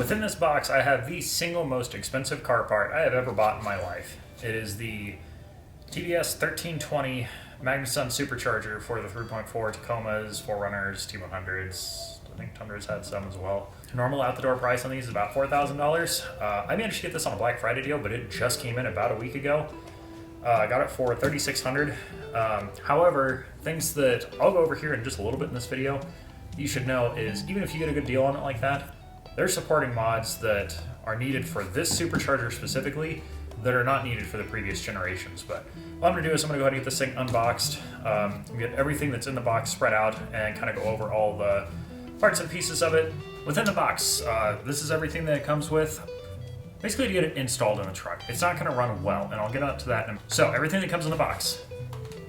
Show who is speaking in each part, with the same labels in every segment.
Speaker 1: Within this box, I have the single most expensive car part I have ever bought in my life. It is the TVS 1320 Magnuson supercharger for the 3.4 Tacomas, 4Runners, T100s. I think Tundras had some as well. Normal out-the-door price on these is about $4,000. I managed to get this on a Black Friday deal, but it just came in about a week ago. I got it for $3,600. However, things that I'll go over here in just a little bit in this video, you should know is even if you get a good deal on it like that, they're supporting mods that are needed for this supercharger specifically that are not needed for the previous generations. But what I'm going to do is I'm going to go ahead and get this thing unboxed, get everything that's in the box spread out, and kind of go over all the parts and pieces of it. Within the box, this is everything that it comes with. Basically to get it installed in the truck. It's not going to run well, and I'll get up to that. So everything that comes in the box.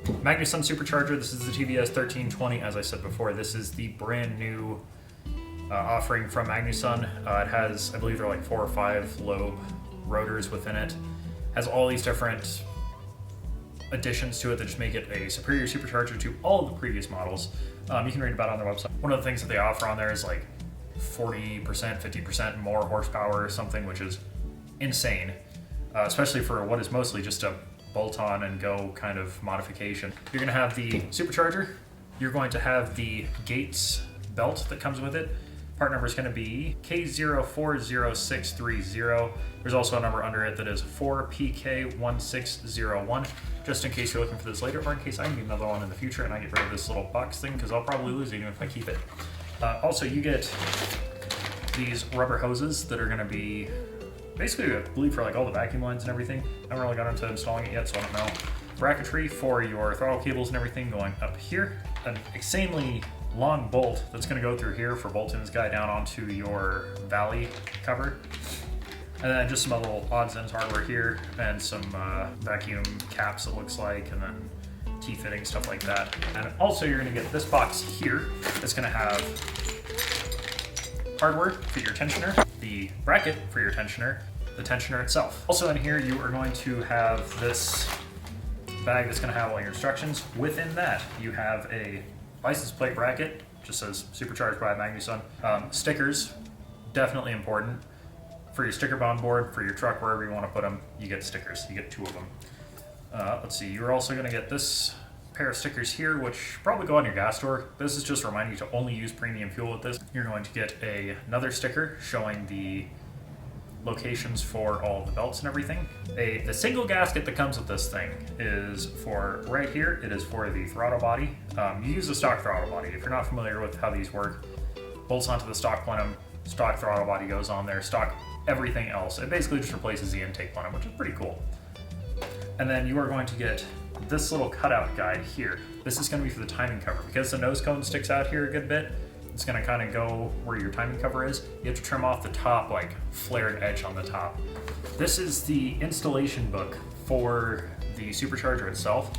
Speaker 1: Magnuson supercharger, this is the TVS 1320. As I said before, this is the brand new offering from Magnuson. It has, I believe, there are like 4 or 5 lobe rotors within it. Has all these different additions to it that just make it a superior supercharger to all of the previous models. You can read about it on their website. One of the things that they offer on there is like 40%, 50% more horsepower or something, which is insane, especially for what is mostly just a bolt-on and go kind of modification. You're going to have the supercharger. You're going to have the Gates belt that comes with it. Part number is going to be K040630. There's also a number under it that is 4PK1601, just in case you're looking for this later, or in case I need another one in the future and I get rid of this little box thing, because I'll probably lose it even if I keep it. Also, you get these rubber hoses that are going to be basically, I believe, for like all the vacuum lines and everything. I haven't really got into installing it yet, so I don't know. Bracketry for your throttle cables and everything going up here. An insanely long bolt that's going to go through here for bolting this guy down onto your valley cover. And then just some other little odds and ends hardware here, and some vacuum caps, it looks like, and then T-fitting, stuff like that. And also you're going to get this box here that's going to have hardware for your tensioner, the bracket for your tensioner, the tensioner itself. Also in here you are going to have this bag that's going to have all your instructions. Within that you have a license plate bracket, just says supercharged by Magnuson. Stickers, definitely important. For your sticker bound board, for your truck, wherever you want to put them, you get stickers. You get 2 of them. Let's see, you're also going to get this pair of stickers here, which probably go on your gas door. This is just reminding you to only use premium fuel with this. You're going to get another sticker showing the locations for all the belts and everything. The single gasket that comes with this thing is for right here. It is for the throttle body. You use the stock throttle body. If you're not familiar with how these work, bolts onto the stock plenum, stock throttle body goes on there, stock everything else. It basically just replaces the intake plenum, which is pretty cool. And then you are going to get this little cutout guide here. This is going to be for the timing cover. Because the nose cone sticks out here a good bit, it's going to kind of go where your timing cover is. You have to trim off the top, like flared edge on the top. This is the installation book for the supercharger itself.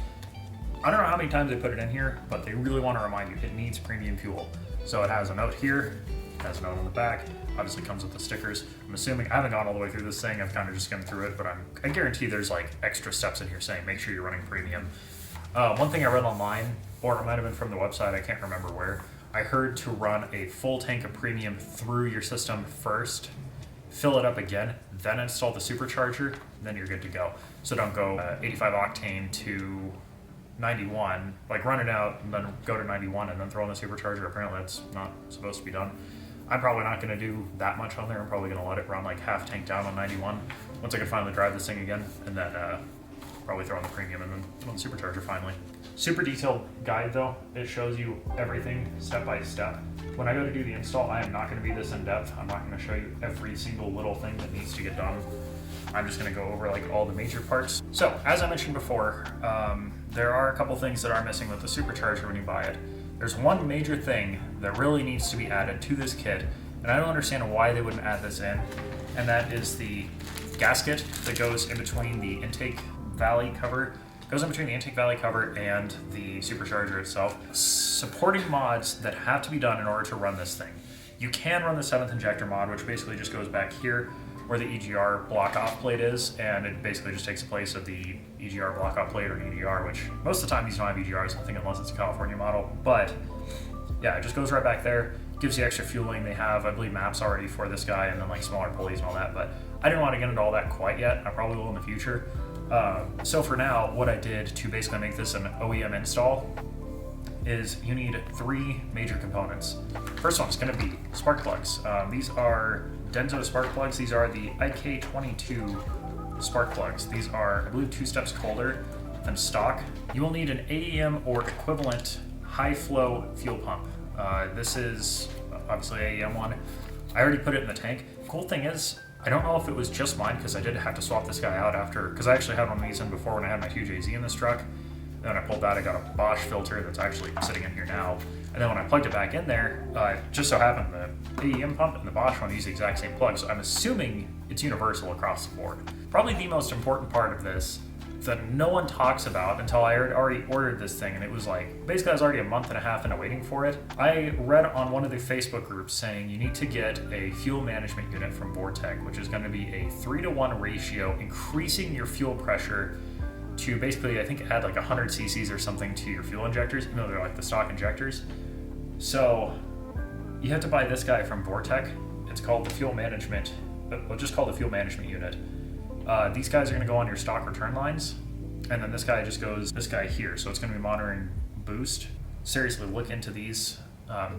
Speaker 1: I don't know how many times they put it in here, but they really want to remind you it needs premium fuel. So it has a note here, it has a note on the back, obviously comes with the stickers. I'm assuming, I haven't gone all the way through this thing, I've kind of just skimmed through it, but I guarantee there's like extra steps in here saying make sure you're running premium. One thing I read online, or it might have been from the website, I can't remember where, I heard to run a full tank of premium through your system first, fill it up again, then install the supercharger, then you're good to go. So don't go 85 octane to 91, like run it out and then go to 91 and then throw in the supercharger. Apparently that's not supposed to be done. I'm probably not going to do that much on there. I'm probably going to let it run like half tank down on 91 once I can finally drive this thing again, and then probably throw in the premium and then throw in the supercharger finally. Super detailed guide though. It shows you everything step by step. When I go to do the install, I am not going to be this in depth. I'm not going to show you every single little thing that needs to get done. I'm just going to go over like all the major parts. So as I mentioned before, there are a couple things that are missing with the supercharger when you buy it. There's one major thing that really needs to be added to this kit, and I don't understand why they wouldn't add this in, and that is the gasket that goes in between the intake valley cover. Goes in between the intake valley cover and the supercharger itself. Supporting mods that have to be done in order to run this thing. You can run the 7th injector mod, which basically just goes back here where the EGR block-off plate is, and it basically just takes the place of the EGR block-off plate or EGR, which most of the time these don't have EGRs, I think, unless it's a California model. But yeah, it just goes right back there. gives you extra fueling. They have, I believe, maps already for this guy, and then like smaller pulleys and all that, but I didn't want to get into all that quite yet. I probably will in the future. So for now, what I did to basically make this an OEM install is you need 3 major components. First one is going to be spark plugs. These are Denso spark plugs. These are the IK22 spark plugs. These are, I believe, 2 steps colder than stock. You will need an AEM or equivalent high flow fuel pump. This is obviously AEM one. I already put it in the tank. Cool thing is, I don't know if it was just mine, because I did have to swap this guy out after, because I actually had one of these in before when I had my 2JZ in this truck. Then when I pulled that, I got a Bosch filter that's actually sitting in here now. And then when I plugged it back in there, it just so happened the AEM pump and the Bosch one use the exact same plug, so I'm assuming it's universal across the board. Probably the most important part of this that no one talks about until I already ordered this thing, and it was like, basically I was already a month and a half into waiting for it. I read on one of the Facebook groups saying you need to get a fuel management unit from Vortec, which is going to be a 3-to-1 ratio, increasing your fuel pressure to basically, I think, add like 100 cc's or something to your fuel injectors, even though they're like the stock injectors. So you have to buy this guy from Vortec. It's called the fuel management, we'll just call it the fuel management unit. These guys are going to go on your stock return lines, and then this guy just goes this guy here, so it's going to be monitoring boost. Seriously, look into these.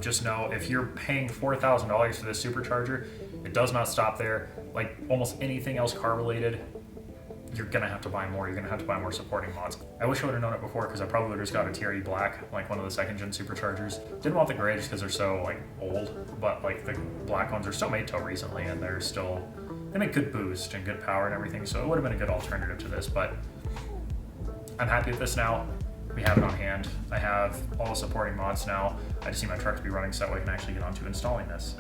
Speaker 1: Just know if you're paying $4,000 for this supercharger, it does not stop there. Like almost anything else car related, you're gonna have to buy more. You're gonna have to buy more supporting mods. I wish I would have known it before, because I probably would have just got a TRE black, like one of the 2nd gen superchargers. Didn't want the gray just because they're so like old, but like the black ones are still made till recently, and they make good boost and good power and everything, so it would have been a good alternative to this, but I'm happy with this now. We have it on hand. I have all the supporting mods now. I just need my truck to be running so that way I can actually get onto installing this.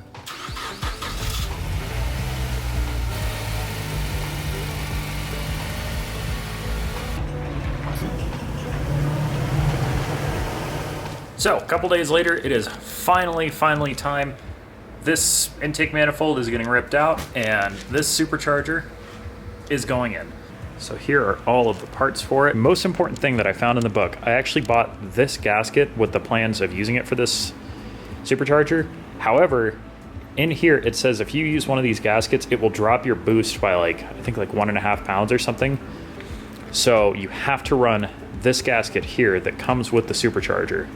Speaker 1: So, a couple days later, it is finally time. This intake manifold is getting ripped out, and this supercharger is going in. So here are all of the parts for it. Most important thing that I found in the book, I actually bought this gasket with the plans of using it for this supercharger. However, in here it says if you use one of these gaskets, it will drop your boost by like, I think like 1.5 pounds or something. So you have to run this gasket here that comes with the supercharger.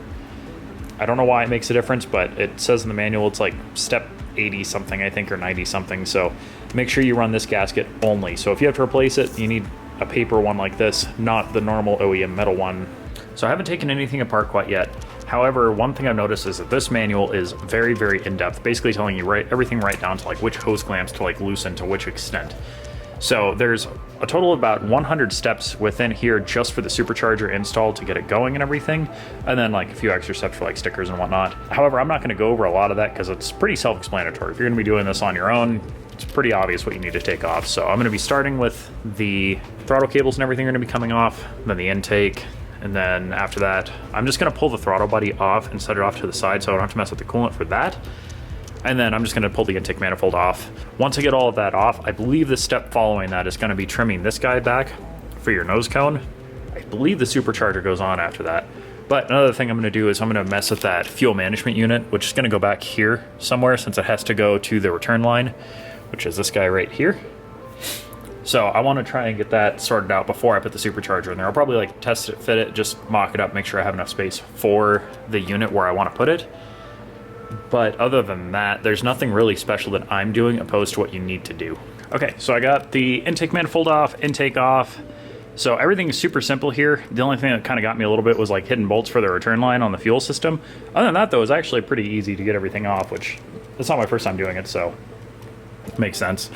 Speaker 1: I don't know why it makes a difference, but it says in the manual it's like step 80 something, I think, or 90 something. So make sure you run this gasket only. So if you have to replace it, you need a paper one like this, not the normal OEM metal one. So I haven't taken anything apart quite yet. However, one thing I've noticed is that this manual is very, very in-depth, basically telling you everything right down to like which hose clamps to like loosen to which extent. So there's a total of about 100 steps within here just for the supercharger install to get it going and everything, and then like a few extra steps for like stickers and whatnot. However, I'm not going to go over a lot of that because it's pretty self-explanatory. If you're going to be doing this on your own, it's pretty obvious what you need to take off. So I'm going to be starting with the throttle cables and everything are going to be coming off, then the intake, and then after that, I'm just going to pull the throttle body off and set it off to the side so I don't have to mess with the coolant for that. And then I'm just going to pull the intake manifold off. Once I get all of that off, I believe the step following that is going to be trimming this guy back for your nose cone. I believe the supercharger goes on after that. But another thing I'm going to do is I'm going to mess with that fuel management unit, which is going to go back here somewhere since it has to go to the return line, which is this guy right here. So I want to try and get that sorted out before I put the supercharger in there. I'll probably like test it, fit it, just mock it up, make sure I have enough space for the unit where I want to put it. But other than that, there's nothing really special that I'm doing opposed to what you need to do. Okay, so I got the intake manifold off, intake off. So everything is super simple here. The only thing that kind of got me a little bit was like hidden bolts for the return line on the fuel system. Other than that though, it's actually pretty easy to get everything off, which it's not my first time doing it, so it makes sense.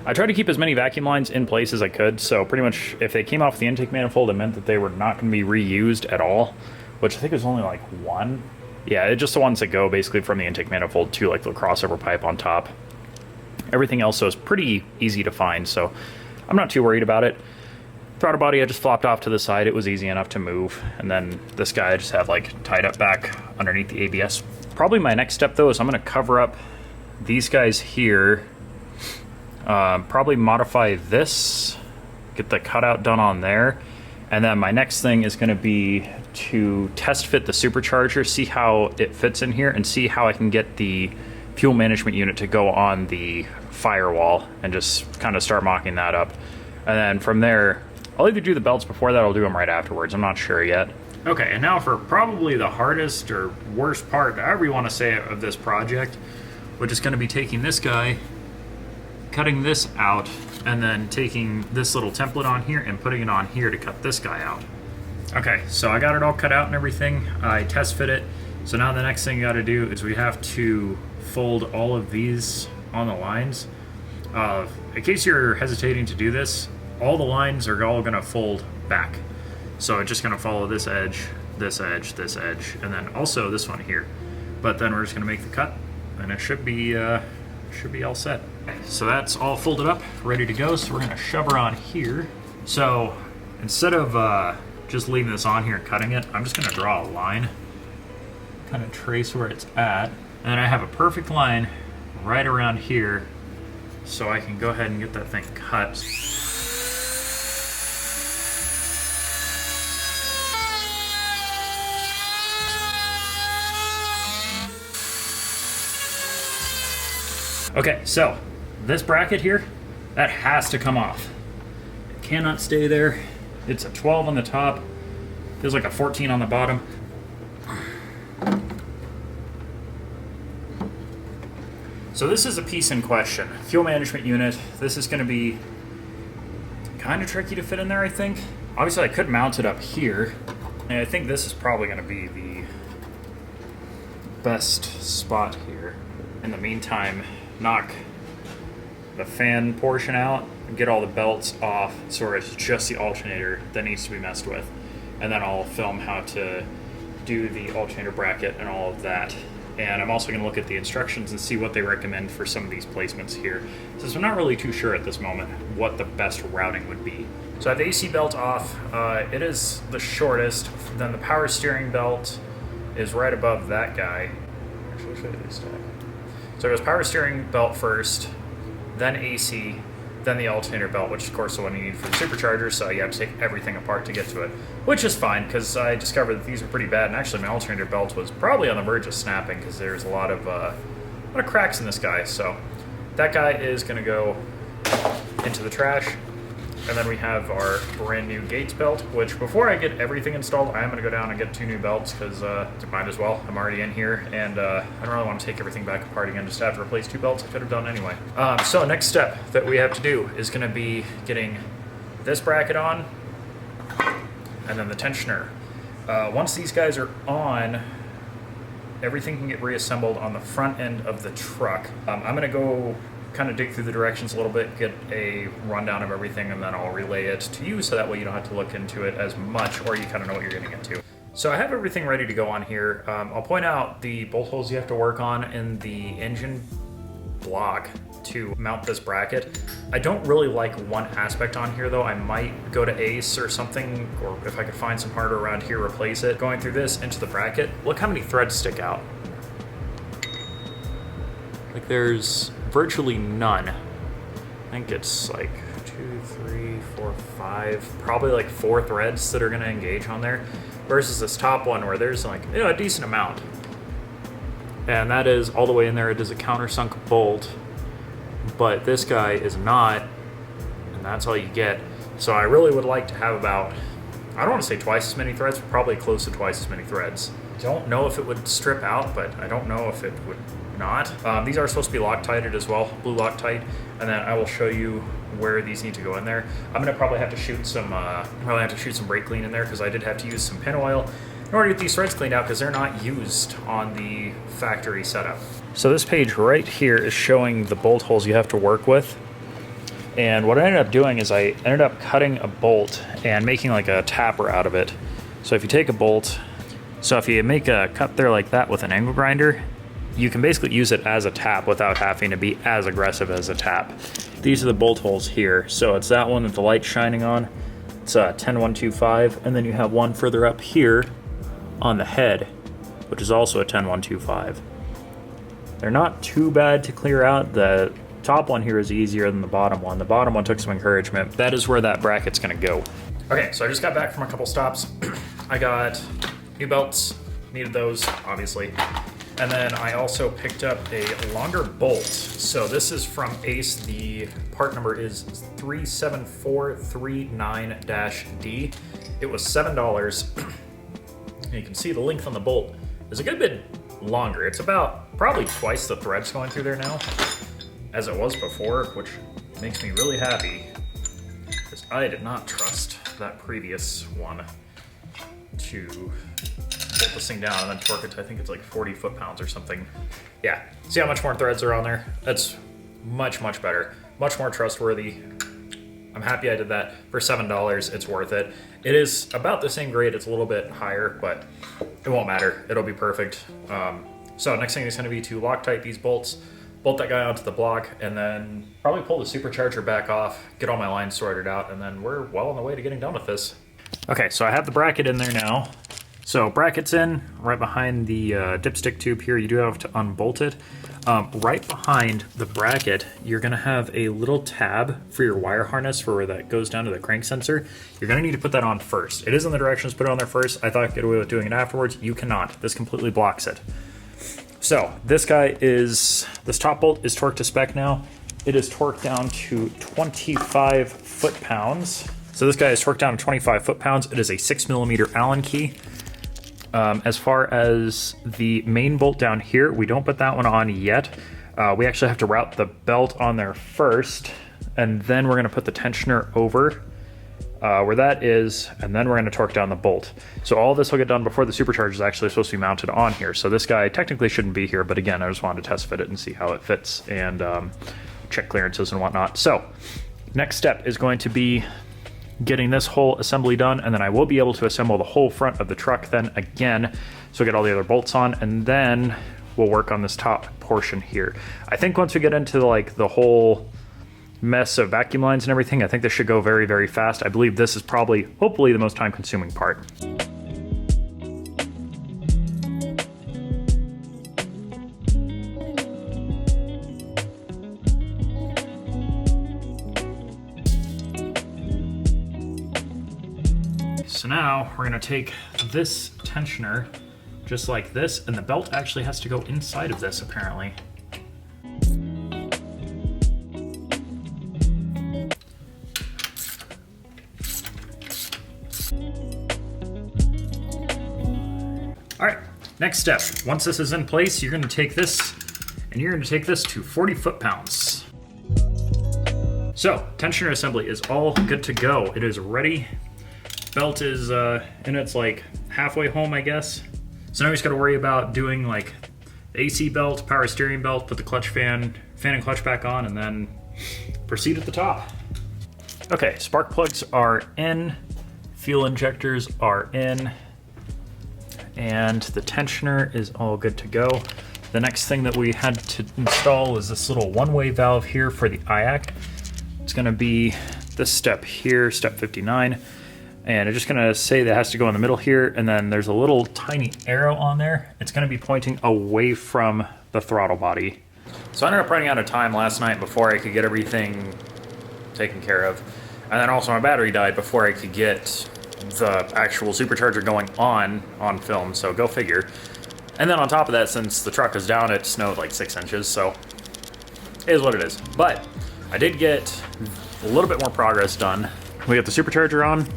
Speaker 1: I tried to keep as many vacuum lines in place as I could, so pretty much if they came off the intake manifold, it meant that they were not going to be reused at all, which I think was only like one. Yeah, it's just the ones that go basically from the intake manifold to like the crossover pipe on top. Everything else is pretty easy to find, so I'm not too worried about it. Throttle body I just flopped off to the side. It was easy enough to move. And then this guy I just have like tied up back underneath the ABS. Probably my next step though is I'm going to cover up these guys here. Probably modify this, get the cutout done on there, And then my next thing is going to be to test fit the supercharger, see how it fits in here, and see how I can get the fuel management unit to go on the firewall and just kind of start mocking that up. And then from there, I'll either do the belts before that or I'll do them right afterwards. I'm not sure yet. Okay, and now for probably the hardest or worst part, however you want to say it, of this project, which is going to be taking this guy, cutting this out, and then taking this little template on here and putting it on here to cut this guy out. Okay, so I got it all cut out and everything. I test fit it. So now the next thing you got to do is we have to fold all of these on the lines. In case you're hesitating to do this, all the lines are all going to fold back. So it's just going to follow this edge, this edge, this edge, and then also this one here. But then we're just going to make the cut, and it should be all set. So that's all folded up, ready to go. So we're going to shove her on here. So instead of just leaving this on here and cutting it, I'm just going to draw a line, kind of trace where it's at, and then I have a perfect line right around here, so I can go ahead and get that thing cut. Okay, so this bracket here, that has to come off. It cannot stay there. It's a 12 on the top. Feels like a 14 on the bottom. So this is a piece in question. Fuel management unit. This is going to be kind of tricky to fit in there, I think. Obviously, I could mount it up here. And I think this is probably going to be the best spot here. In the meantime, knock the fan portion out and get all the belts off, so it's just the alternator that needs to be messed with. And then I'll film how to do the alternator bracket and all of that. And I'm also going to look at the instructions and see what they recommend for some of these placements here, since I'm not really too sure at this moment what the best routing would be. So I have the AC belt off. It is the shortest. Then the power steering belt is right above that guy. Actually, I'll show you this stack. So it goes power steering belt first, then AC, then the alternator belt, which of course is the one you need for the supercharger, so you have to take everything apart to get to it, which is fine, because I discovered that these are pretty bad, and actually my alternator belt was probably on the verge of snapping, because there's a lot of cracks in this guy. So that guy is going to go into the trash. And then we have our brand new Gates belt, which before I get everything installed, I am going to go down and get 2 new belts, because might as well. I'm already in here, and I don't really want to take everything back apart again just to have to replace 2 belts I could have done anyway. So next step that we have to do is going to be getting this bracket on, and then the tensioner. Once these guys are on, everything can get reassembled on the front end of the truck. I'm going to go kind of dig through the directions a little bit, get a rundown of everything, and then I'll relay it to you, so that way you don't have to look into it as much, or you kind of know what you're getting into. So I have everything ready to go on here. I'll point out the bolt holes you have to work on in the engine block to mount this bracket. I don't really like one aspect on here though. I might go to Ace or something, or if I could find some hardware around here, replace it. Going through this into the bracket, look how many threads stick out. Like there's virtually none. I think it's like 2, 3, 4, 5, probably like 4 threads that are going to engage on there, versus this top one where there's like, you know, a decent amount. And that is all the way in there. It is a countersunk bolt, but this guy is not, and that's all you get. So I really would like to have about, I don't want to say twice as many threads, but probably close to twice as many threads. Don't know if it would strip out, but I don't know if it would not. These are supposed to be Loctited as well, blue Loctite, and then I will show you where these need to go in there. I'm gonna probably have to shoot some brake clean in there, because I did have to use some pin oil in order to get these threads cleaned out, because they're not used on the factory setup. So this page right here is showing the bolt holes you have to work with. And what I ended up doing is I ended up cutting a bolt and making like a tapper out of it. So if you take a bolt, so if you make a cut there like that with an angle grinder, you can basically use it as a tap without having to be as aggressive as a tap. These are the bolt holes here. So it's that one that the light's shining on. It's a 10125, and then you have one further up here on the head, which is also a 10125. They're not too bad to clear out. The top one here is easier than the bottom one. The bottom one took some encouragement. That is where that bracket's gonna go. Okay, so I just got back from a couple stops. I got new belts, needed those, obviously. And then I also picked up a longer bolt. So this is from Ace. The part number is 37439-D. It was $7. And you can see the length on the bolt is a good bit longer. It's about probably twice the threads going through there now as it was before, which makes me really happy because I did not trust that previous one to bolt this thing down and then torque it to, I think it's like 40 foot-pounds or something. Yeah, see how much more threads are on there? That's much, much better, much more trustworthy. I'm happy I did that. For $7, it's worth it. It is about the same grade, it's a little bit higher, but it won't matter, it'll be perfect. So next thing is gonna be to Loctite these bolts, bolt that guy onto the block, and then probably pull the supercharger back off, get all my lines sorted out, and then we're well on the way to getting done with this. Okay, so I have the bracket in there now. So bracket's in, right behind the dipstick tube here. You do have to unbolt it. Right behind the bracket, you're gonna have a little tab for your wire harness for where that goes down to the crank sensor. You're gonna need to put that on first. It is in the directions, put it on there first. I thought I could get away with doing it afterwards. You cannot. This completely blocks it. So this top bolt is torqued to spec now. It is torqued down to 25 foot-pounds. So this guy is torqued down to 25 foot-pounds. It is a 6mm Allen key. As far as the main bolt down here, we don't put that one on yet. We actually have to route the belt on there first, and then we're gonna put the tensioner over where that is, and then we're gonna torque down the bolt. So all this will get done before the supercharger is actually supposed to be mounted on here. So this guy technically shouldn't be here, but again, I just wanted to test fit it and see how it fits and check clearances and whatnot. So next step is going to be getting this whole assembly done, and then I will be able to assemble the whole front of the truck then again. So get all the other bolts on, and then we'll work on this top portion here. I think once we get into like the whole mess of vacuum lines and everything, I think this should go very, very fast. I believe this is probably, hopefully, the most time-consuming part. So now we're gonna take this tensioner just like this, and the belt actually has to go inside of this apparently. All right, next step. Once this is in place, you're gonna take this and you're gonna take this to 40 foot-pounds. So, tensioner assembly is all good to go. It is ready. Belt is in its like halfway home, I guess. So now we just gotta worry about doing like the AC belt, power steering belt, put the clutch fan and clutch back on, and then proceed at the top. Okay, spark plugs are in, fuel injectors are in, and the tensioner is all good to go. The next thing that we had to install is this little one-way valve here for the IAC. It's gonna be this step here, step 59. And I'm just gonna say that it has to go in the middle here, and then there's a little tiny arrow on there. It's gonna be pointing away from the throttle body. So I ended up running out of time last night before I could get everything taken care of. And then also my battery died before I could get the actual supercharger going on film, so go figure. And then on top of that, since the truck is down, it snowed like 6 inches, so it is what it is. But I did get a little bit more progress done. We got the supercharger on.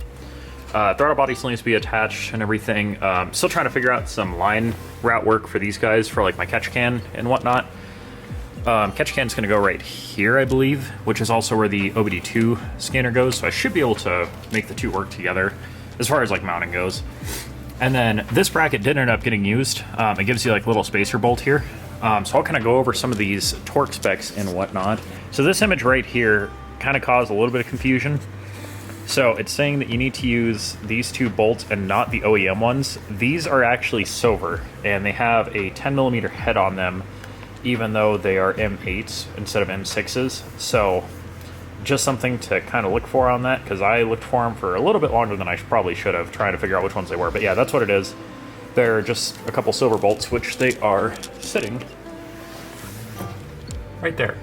Speaker 1: Throttle body still needs to be attached and everything. Still trying to figure out some line route work for these guys for like my catch can and whatnot. Catch can's gonna go right here, I believe, which is also where the OBD2 scanner goes. So I should be able to make the two work together as far as like mounting goes. And then this bracket did end up getting used. It gives you like a little spacer bolt here. So I'll kind of go over some of these torque specs and whatnot. So this image right here kind of caused a little bit of confusion. So it's saying that you need to use these two bolts and not the OEM ones. These are actually silver, and they have a 10mm head on them, even though they are M8s instead of M6s. So just something to kind of look for on that, because I looked for them for a little bit longer than I probably should have, trying to figure out which ones they were. But yeah, that's what it is. They're just a couple silver bolts, which they are sitting right there.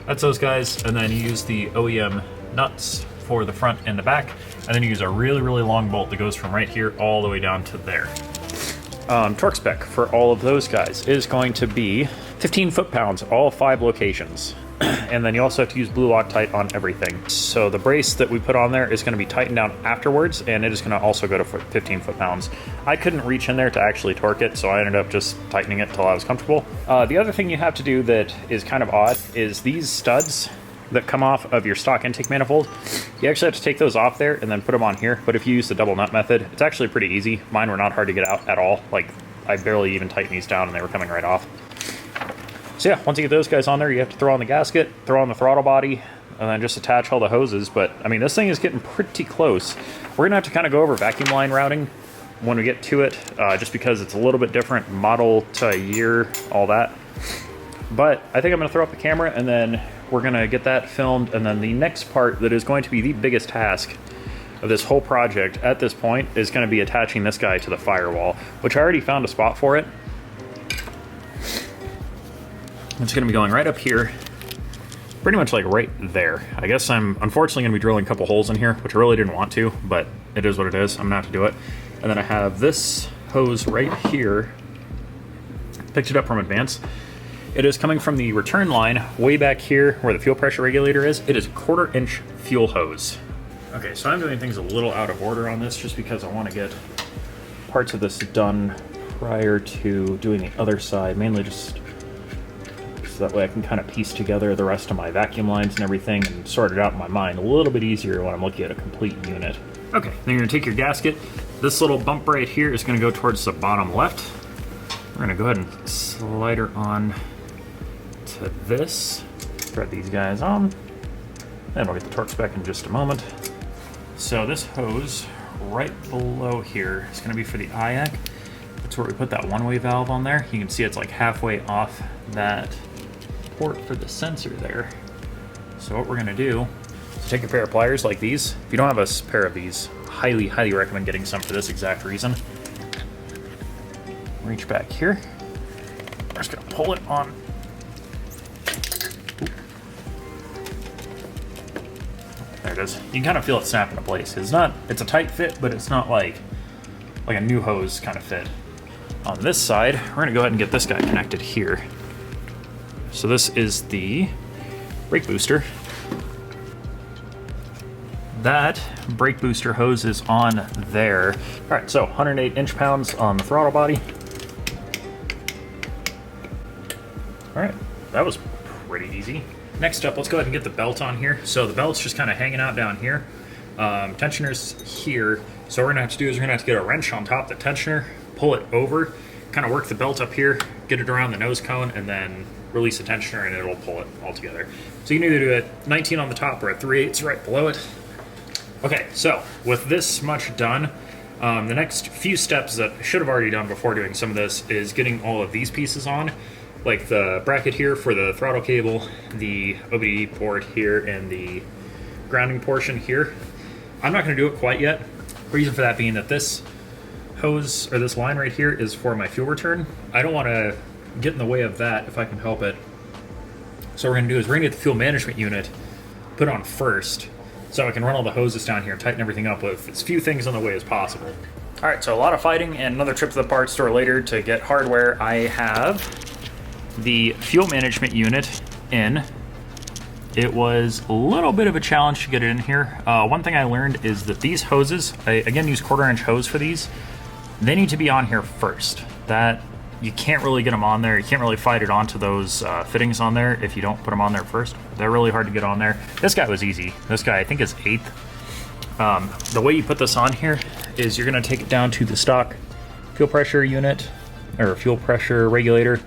Speaker 1: That's those guys, and then you use the OEM nuts for the front and the back, and then you use a really, really long bolt that goes from right here all the way down to there. Torque spec for all of those guys is going to be 15 foot-pounds, all 5 locations. And then you also have to use blue Loctite on everything. So the brace that we put on there is going to be tightened down afterwards, and it is going to also go to 15 foot-pounds. I couldn't reach in there to actually torque it, so I ended up just tightening it until I was comfortable. The other thing you have to do that is kind of odd is these studs that come off of your stock intake manifold. You actually have to take those off there and then put them on here. But if you use the double nut method, it's actually pretty easy. Mine were not hard to get out at all. Like, I barely even tightened these down and they were coming right off. So yeah, once you get those guys on there, you have to throw on the gasket, throw on the throttle body, and then just attach all the hoses. But I mean, this thing is getting pretty close. We're gonna have to kind of go over vacuum line routing when we get to it, just because it's a little bit different model to year, all that. But I think I'm gonna throw up the camera and then we're gonna get that filmed. And then the next part that is going to be the biggest task of this whole project at this point is gonna be attaching this guy to the firewall, which I already found a spot for it. It's going to be going right up here, pretty much like right there. I guess I'm unfortunately going to be drilling a couple holes in here, which I really didn't want to, but it is what it is. I'm going to have to do it. And then I have this hose right here. Picked it up from Advance. It is coming from the return line way back here where the fuel pressure regulator is. It is a 1/4 inch fuel hose. Okay, so I'm doing things a little out of order on this just because I want to get parts of this done prior to doing the other side, mainly just so that way I can kind of piece together the rest of my vacuum lines and everything and sort it out in my mind a little bit easier when I'm looking at a complete unit. Okay, then you're gonna take your gasket. This little bump right here is gonna go towards the bottom left. We're gonna go ahead and slide her on to this. Thread these guys on. And we'll get the torque spec in just a moment. So this hose right below here is gonna be for the IAC. That's where we put that one-way valve on there. You can see it's like halfway off that port for the sensor there. So what we're gonna do is take a pair of pliers like these. If you don't have a pair of these, highly recommend getting some for this exact reason. Reach back here. We're just gonna pull it on. There it is. You can kind of feel it snap into place. It's a tight fit, but it's not like a new hose kind of fit. On this side, we're gonna go ahead and get this guy connected here. So this is the brake booster. That brake booster hose is on there. All right, so 108 inch-pounds on the throttle body. All right, that was pretty easy. Next up, let's go ahead and get the belt on here. So the belt's just kind of hanging out down here. Tensioner's here. So what we're gonna have to do is we're gonna have to get a wrench on top of the tensioner, pull it over, kind of work the belt up here, get it around the nose cone, and then release the tensioner and it'll pull it all together. So you can either do it 19 on the top or at 3/8 right below it. Okay, so with this much done, the next few steps that I should have already done before doing some of this is getting all of these pieces on, like the bracket here for the throttle cable, the OBD port here, and the grounding portion here. I'm not going to do it quite yet. Reason for that being that this hose, or this line right here, is for my fuel return. I don't want to get in the way of that if I can help it. So what we're going to do is we're going to get the fuel management unit put on first, so I can run all the hoses down here and tighten everything up with as few things on the way as possible. All right, so a lot of fighting and another trip to the parts store later to get hardware. I have the fuel management unit in. It was a little bit of a challenge to get it in here. One thing I learned is that these hoses, I again use 1/4 inch hose for these, they need to be on here first. That you can't really get them on there. You can't really fight it onto those fittings on there if you don't put them on there first. They're really hard to get on there. This guy was easy. This guy I think is 1/8. The way you put this on here is you're gonna take it down to the stock fuel pressure unit, or fuel pressure regulator,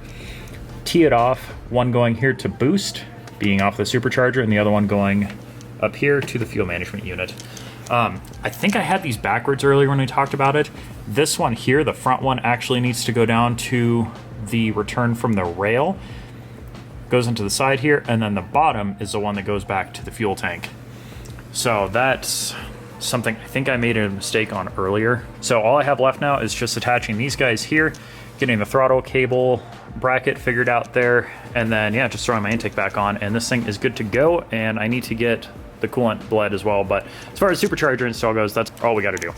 Speaker 1: tee it off, one going here to boost, being off the supercharger, and the other one going up here to the fuel management unit. I think I had these backwards earlier when we talked about it. This one here, the front one, actually needs to go down to the return from the rail, goes into the side here, and then the bottom is the one that goes back to the fuel tank. So that's something I think I made a mistake on earlier. So all I have left now is just attaching these guys here, getting the throttle cable bracket figured out there, and then yeah, just throwing my intake back on, and this thing is good to go. And I need to get the coolant bled as well. But as far as supercharger install goes, that's all we got to do.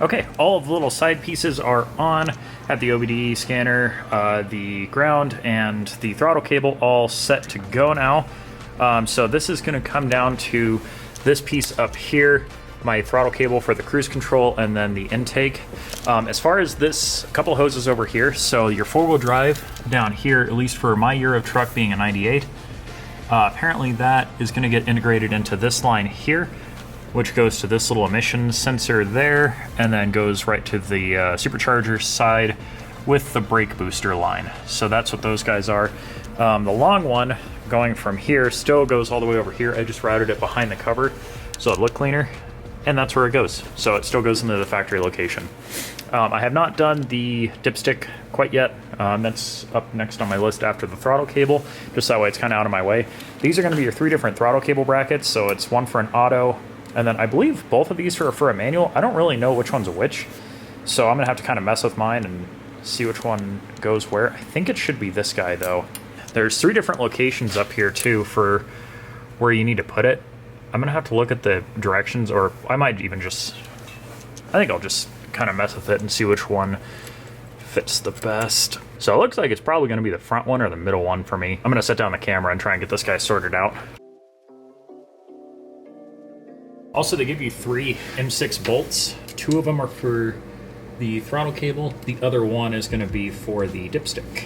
Speaker 1: Okay, all of the little side pieces are on. Have the OBD scanner, the ground, and the throttle cable all set to go now. So this is going to come down to this piece up here, my throttle cable for the cruise control, and then the intake. As far as this, a couple hoses over here. So your four-wheel drive down here, at least for my year of truck being a 98, apparently that is going to get integrated into this line here, which goes to this little emission sensor there, and then goes right to the supercharger side with the brake booster line. So that's what those guys are. The long one going from here still goes all the way over here. I just routed it behind the cover so it looked cleaner, and that's where it goes. So it still goes into the factory location. I have not done the dipstick quite yet. That's up next on my list after the throttle cable, just that way it's kind of out of my way. These are going to be your 3 different throttle cable brackets, so it's one for an auto, and then I believe both of these are for a manual. I don't really know which one's which, so I'm going to have to kind of mess with mine and see which one goes where. I think it should be this guy, though. There's 3 different locations up here, too, for where you need to put it. I'm going to have to look at the directions, or I might even just... I think I'll just kind of mess with it and see which one fits the best. So it looks like it's probably going to be the front one or the middle one for me. I'm going to set down the camera and try and get this guy sorted out. Also, they give you 3 M6 bolts. 2 of them are for the throttle cable. The other one is going to be for the dipstick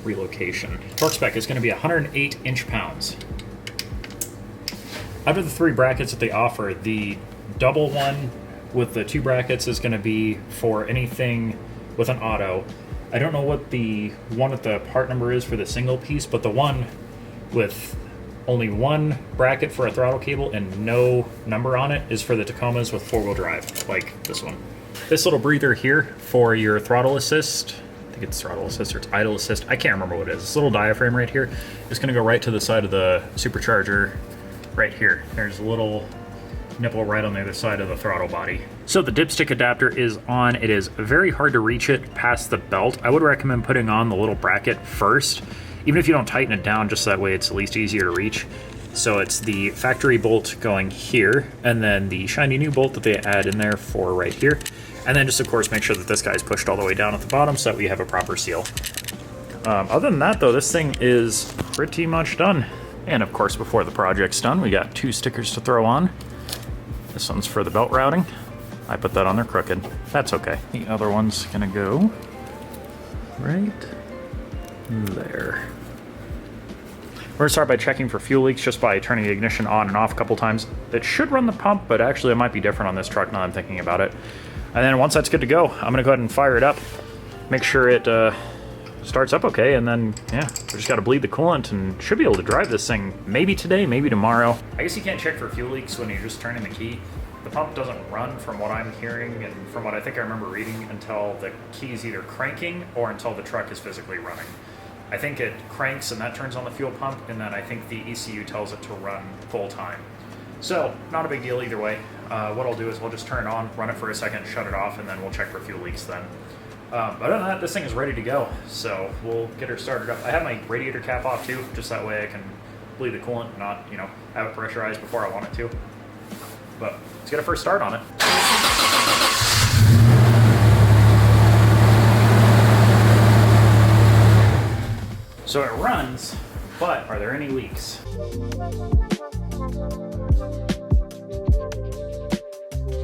Speaker 1: relocation. Torque spec is going to be 108 inch-pounds. Out of the 3 brackets that they offer, the double one with the 2 brackets is going to be for anything with an auto. I don't know what the one at the part number is for the single piece, but the one with only 1 bracket for a throttle cable and no number on it is for the Tacomas with 4-wheel drive, like this one. This little breather here for your throttle assist, I think it's throttle assist or it's idle assist, I can't remember what it is. This little diaphragm right here is going to go right to the side of the supercharger right here. There's a little nipple right on the other side of the throttle body. So the dipstick adapter is on. It is very hard to reach it past the belt. I would recommend putting on the little bracket first, even if you don't tighten it down, just that way it's at least easier to reach. So it's the factory bolt going here, and then the shiny new bolt that they add in there for right here. And then just, of course, make sure that this guy's pushed all the way down at the bottom so that we have a proper seal. Other than that, though, this thing is pretty much done. And, of course, before the project's done, we got 2 stickers to throw on. This one's for the belt routing. I put that on there crooked. That's okay. The other one's gonna go right there. We're gonna start by checking for fuel leaks just by turning the ignition on and off a couple times. It should run the pump, but actually it might be different on this truck now that I'm thinking about it. And then once that's good to go, I'm gonna go ahead and fire it up, make sure it starts up okay, and then, yeah, we just gotta bleed the coolant and should be able to drive this thing maybe today, maybe tomorrow. I guess you can't check for fuel leaks when you're just turning the key. The pump doesn't run from what I'm hearing and from what I think I remember reading until the key is either cranking or until the truck is physically running. I think it cranks and that turns on the fuel pump, and then I think the ECU tells it to run full time. So, not a big deal either way. What I'll do is we'll just turn it on, run it for a second, shut it off, and then we'll check for fuel leaks then. Other than that, this thing is ready to go, so we'll get her started up. I have my radiator cap off too, just that way I can bleed the coolant and not, you know, have it pressurized before I want it to. But let's get a first start on it. So it runs, but are there any leaks?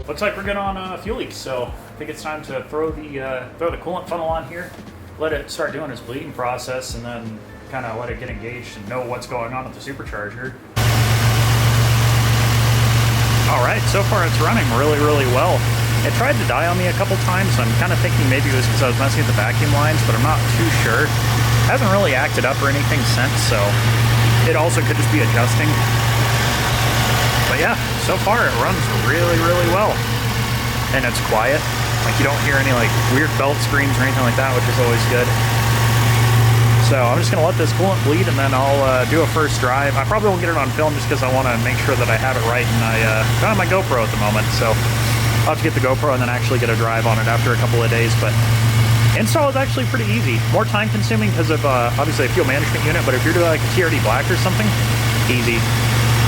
Speaker 1: Looks like we're good on fuel leaks, so I think it's time to throw the coolant funnel on here, let it start doing its bleeding process, and then kind of let it get engaged and know what's going on with the supercharger. Alright, so far it's running really, really well. It tried to die on me a couple times, so I'm kind of thinking maybe it was because I was messing with the vacuum lines, but I'm not too sure. It hasn't really acted up or anything since, so it also could just be adjusting. But yeah, so far it runs really, really well. And it's quiet. Like, you don't hear any like weird belt screams or anything like that, which is always good. So I'm just gonna let this coolant bleed, and then I'll do a first drive. I probably won't get it on film just because I want to make sure that I have it right, and I don't have my GoPro at the moment, so I'll have to get the GoPro and then actually get a drive on it after a couple of days. But install is actually pretty easy. More time consuming because of obviously a fuel management unit, but if you're doing like a TRD black or something, easy.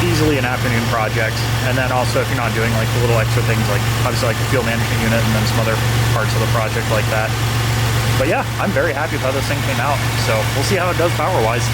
Speaker 1: easily an afternoon project. And then also if you're not doing like the little extra things like obviously like the fuel management unit and then some other parts of the project like that. But yeah, I'm very happy with how this thing came out. So we'll see how it does power-wise.